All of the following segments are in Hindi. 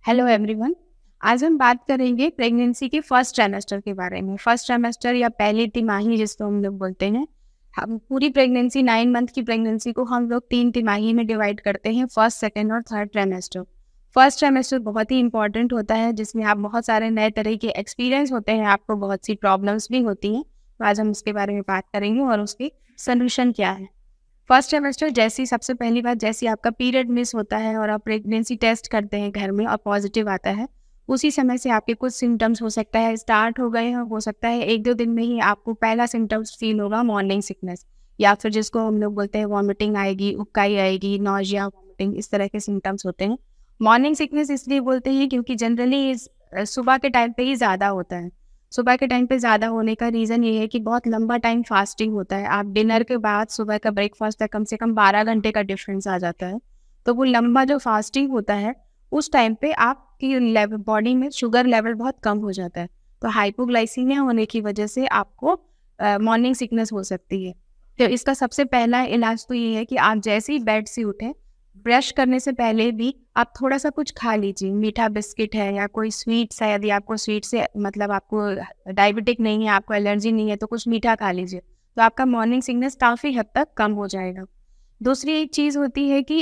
Hello everyone. आज हम बात करेंगे प्रेगनेंसी के फर्स्ट ट्राइमेस्टर के बारे में। फर्स्ट ट्राइमेस्टर या पहली तिमाही जिसको हम लोग बोलते हैं। हम पूरी प्रेगनेंसी 9 मंथ की प्रेगनेंसी को हम लोग 3 तिमाही में डिवाइड करते हैं, फर्स्ट, सेकंड और थर्ड ट्राइमेस्टर। फर्स्ट ट्राइमेस्टर बहुत ही इंपॉर्टेंट होता है, जिसमें आप बहुत सारे नए तरह के एक्सपीरियंस होते हैं, आपको बहुत सी प्रॉब्लम्स भी होती हैं। तो आज हम उसके बारे में बात करेंगे और उसकी सोल्यूशन क्या है। फर्स्ट ट्राइमेस्टर जैसी सबसे पहली बात, जैसी आपका पीरियड मिस होता है और आप प्रेगनेंसी टेस्ट करते हैं घर में और पॉजिटिव आता है, उसी समय से आपके कुछ सिम्टम्स हो सकता है स्टार्ट हो गए हैं। हो सकता है 1-2 दिन में ही आपको पहला सिम्टम्स फील होगा, मॉर्निंग सिकनेस, या फिर जिसको हम लोग बोलते हैं वॉमिटिंग आएगी, उबकाई आएगी, नौजिया, वॉमिटिंग, इस तरह के सिम्टम्स होते हैं। मॉर्निंग सिकनेस इसलिए बोलते हैं क्योंकि जनरली सुबह के टाइम पे ही ज़्यादा होता है। सुबह के टाइम पे ज़्यादा होने का रीज़न ये है कि बहुत लंबा टाइम फास्टिंग होता है। आप डिनर के बाद सुबह का ब्रेकफास्ट तक कम से कम 12 घंटे का डिफरेंस आ जाता है। तो वो लंबा जो फास्टिंग होता है, उस टाइम पे आपकी लेवल बॉडी में शुगर लेवल बहुत कम हो जाता है। तो हाइपोग्लाइसीमिया होने की वजह से आपको मॉर्निंग सिकनेस हो सकती है। तो इसका सबसे पहला इलाज तो ये है कि आप जैसे ही बेड से उठें, ब्रश करने से पहले भी आप थोड़ा-सा कुछ खा लीजिए। मीठा बिस्किट है या कोई स्वीट्स है, यदि आपको स्वीट से मतलब आपको डायबिटिक नहीं है, आपको एलर्जी नहीं है, तो कुछ मीठा खा लीजिए। तो आपका मॉर्निंग सिकनेस काफ़ी हद तक कम हो जाएगा। दूसरी एक चीज़ होती है कि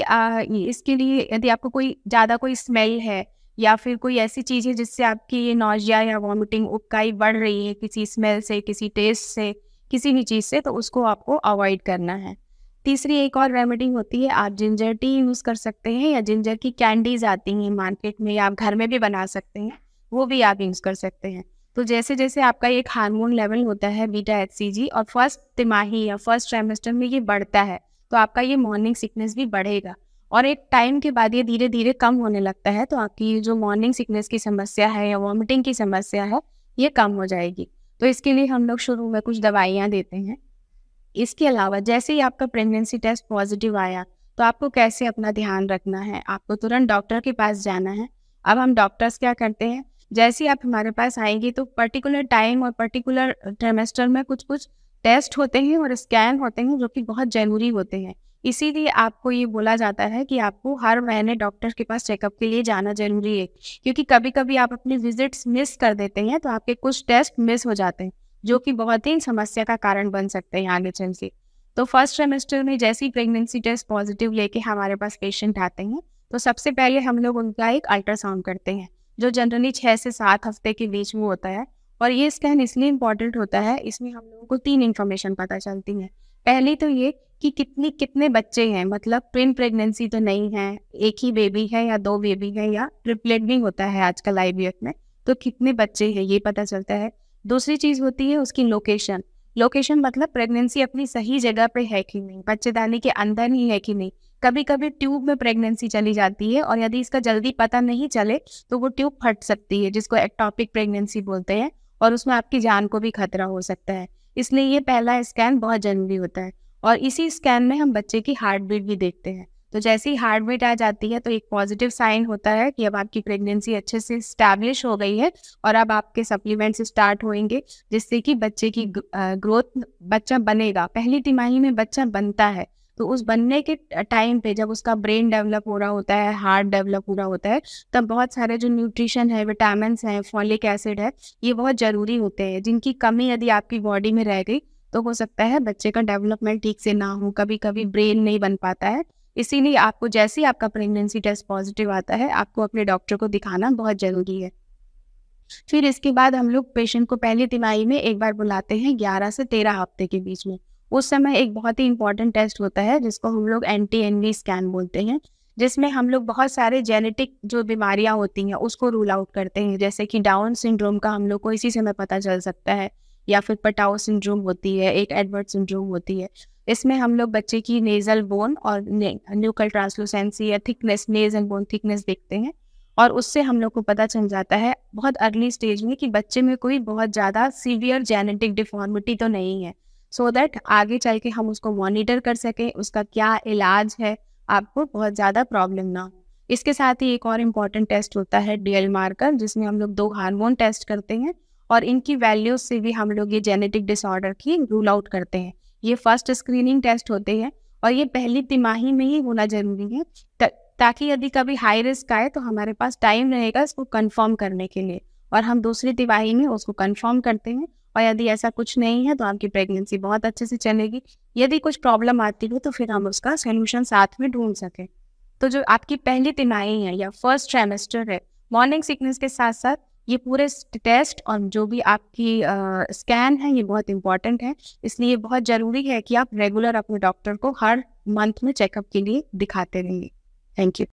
इसके लिए यदि आपको कोई ज़्यादा कोई स्मेल है या फिर कोई ऐसी चीज़ है जिससे आपकी ये नौजिया या वॉमिटिंग, उबकाई बढ़ रही है किसी स्मेल से, किसी टेस्ट से, किसी भी चीज़ से, तो उसको आपको अवॉइड करना है। तीसरी एक और रेमेडी होती है, आप जिंजर टी यूज़ कर सकते हैं या जिंजर की कैंडीज़ आती हैं मार्केट में, या आप घर में भी बना सकते हैं, वो भी आप यूज़ कर सकते हैं। तो जैसे-जैसे आपका एक हार्मोन लेवल होता है बीटा एचसीजी और फर्स्ट तिमाही या फर्स्ट ट्राइमेस्टर में ये बढ़ता है, तो आपका ये मॉर्निंग सिकनेस भी बढ़ेगा और एक टाइम के बाद ये धीरे-धीरे कम होने लगता है। तो आपकी ये जो मॉर्निंग सिकनेस की समस्या है या वॉमिटिंग की समस्या है, ये कम हो जाएगी। तो इसके लिए हम लोग शुरू में कुछ दवाइयाँ देते हैं। इसके अलावा जैसे ही आपका प्रेगनेंसी टेस्ट पॉजिटिव आया, तो आपको कैसे अपना ध्यान रखना है, आपको तुरंत डॉक्टर के पास जाना है। अब हम डॉक्टर्स क्या करते हैं, जैसे ही आप हमारे पास आएंगी तो पर्टिकुलर टाइम और पर्टिकुलर ट्राइमेस्टर में कुछ-कुछ टेस्ट होते हैं और स्कैन होते हैं जो कि बहुत ज़रूरी होते हैं। इसीलिए आपको ये बोला जाता है कि आपको हर महीने डॉक्टर के पास चेकअप के लिए जाना ज़रूरी है, क्योंकि कभी-कभी आप अपनी विजिट्स मिस कर देते हैं, तो आपके कुछ टेस्ट मिस हो जाते हैं, जो कि बहुत ही समस्या का कारण बन सकते हैं आगे चल के। तो फर्स्ट ट्राइमेस्टर में जैसे ही प्रेगनेंसी टेस्ट पॉजिटिव लेके हमारे पास पेशेंट आते हैं, तो सबसे पहले हम लोग उनका एक अल्ट्रासाउंड करते हैं, जो जनरली 6 से 7 हफ्ते के बीच में होता है। और ये स्कैन इसलिए इम्पोर्टेंट होता है, इसमें हम लोगों को 3 इन्फॉर्मेशन पता चलती हैं। पहली तो ये कि कितने बच्चे हैं, मतलब ट्विन प्रेगनेंसी तो नहीं है, एक ही बेबी है या 2 बेबी है या ट्रिपलेट भी होता है आजकल आईवीएफ में, तो कितने बच्चे हैं ये पता चलता है। दूसरी चीज़ होती है उसकी लोकेशन। लोकेशन मतलब प्रेगनेंसी अपनी सही जगह पे है कि नहीं, बच्चेदानी के अंदर ही है कि नहीं। कभी-कभी ट्यूब में प्रेगनेंसी चली जाती है और यदि इसका जल्दी पता नहीं चले, तो वो ट्यूब फट सकती है, जिसको एक्टोपिक प्रेगनेंसी बोलते हैं, और उसमें आपकी जान को भी खतरा हो सकता है। इसलिए ये पहला स्कैन बहुत ज़रूरी होता है और इसी स्कैन में हम बच्चे की हार्ट बीट भी देखते हैं। तो जैसे ही हार्ट बीट आ जाती है, तो एक पॉजिटिव साइन होता है कि अब आपकी प्रेगनेंसी अच्छे से स्टैब्लिश हो गई है और अब आपके सप्लीमेंट्स स्टार्ट होंगे, जिससे कि बच्चे की ग्रोथ, बच्चा बनेगा। पहली तिमाही में बच्चा बनता है, तो उस बनने के टाइम पे जब उसका ब्रेन डेवलप हो रहा होता है, हार्ट डेवलप हो रहा होता है, तब बहुत सारे जो न्यूट्रिशन है, विटामिन्स हैं, फॉलिक एसिड है, ये बहुत ज़रूरी होते हैं, जिनकी कमी यदि आपकी बॉडी में रह गई, तो हो सकता है बच्चे का डेवलपमेंट ठीक से ना हो, कभी-कभी ब्रेन नहीं बन पाता है। इसीलिए आपको जैसे ही आपका प्रेगनेंसी टेस्ट पॉजिटिव आता है, आपको अपने डॉक्टर को दिखाना बहुत ज़रूरी है। फिर इसके बाद हम लोग पेशेंट को पहली तिमाही में एक बार बुलाते हैं 11 से 13 हफ्ते के बीच में। उस समय एक बहुत ही इम्पोर्टेंट टेस्ट होता है जिसको हम लोग एंटी-एनवी स्कैन बोलते हैं, जिसमें हम लोग बहुत सारे जेनेटिक जो बीमारियाँ होती हैं उसको रूल आउट करते हैं। जैसे कि डाउन सिंड्रोम का हम लोग को इसी समय पता चल सकता है, या फिर पटाओ सिंड्रोम होती है, एक एडवर्ड सिंड्रोम होती है। इसमें हम लोग बच्चे की नेज़ल बोन और न्यूकल ट्रांसलूसेंसी या थिकनेस, नेज़ एंड बोन थिकनेस देखते हैं और उससे हम लोग को पता चल जाता है बहुत अर्ली स्टेज में कि बच्चे में कोई बहुत ज़्यादा सीवियर जेनेटिक डिफॉर्मिटी तो नहीं है, सो दैट आगे चल के हम उसको मॉनिटर कर सकें, उसका क्या इलाज है, आपको बहुत ज़्यादा प्रॉब्लम ना हो। इसके साथ ही एक और इम्पॉर्टेंट टेस्ट होता है डीएल मार्कर, जिसमें हम लोग 2 हार्मोन टेस्ट करते हैं और इनकी वैल्यूज से भी हम लोग ये जेनेटिक डिसऑर्डर की रूल आउट करते हैं। ये फर्स्ट स्क्रीनिंग टेस्ट होते हैं और ये पहली तिमाही में ही होना ज़रूरी है। ताकि यदि कभी हाई रिस्क आए तो हमारे पास टाइम रहेगा इसको कंफर्म करने के लिए, और हम दूसरी तिमाही में उसको कंफर्म करते हैं। और यदि ऐसा कुछ नहीं है तो आपकी प्रेगनेंसी बहुत अच्छे से चलेगी। यदि कुछ प्रॉब्लम आती है तो फिर हम उसका सॉल्यूशन साथ में ढूंढ सकें। तो जो आपकी पहली तिमाही है या फर्स्ट ट्राइमेस्टर है, मॉर्निंग सिकनेस के साथ साथ ये पूरे टेस्ट और जो भी आपकी स्कैन है ये बहुत इंपॉर्टेंट है। इसलिए बहुत ज़रूरी है कि आप रेगुलर अपने डॉक्टर को हर मंथ में चेकअप के लिए दिखाते रहिए। Thank you.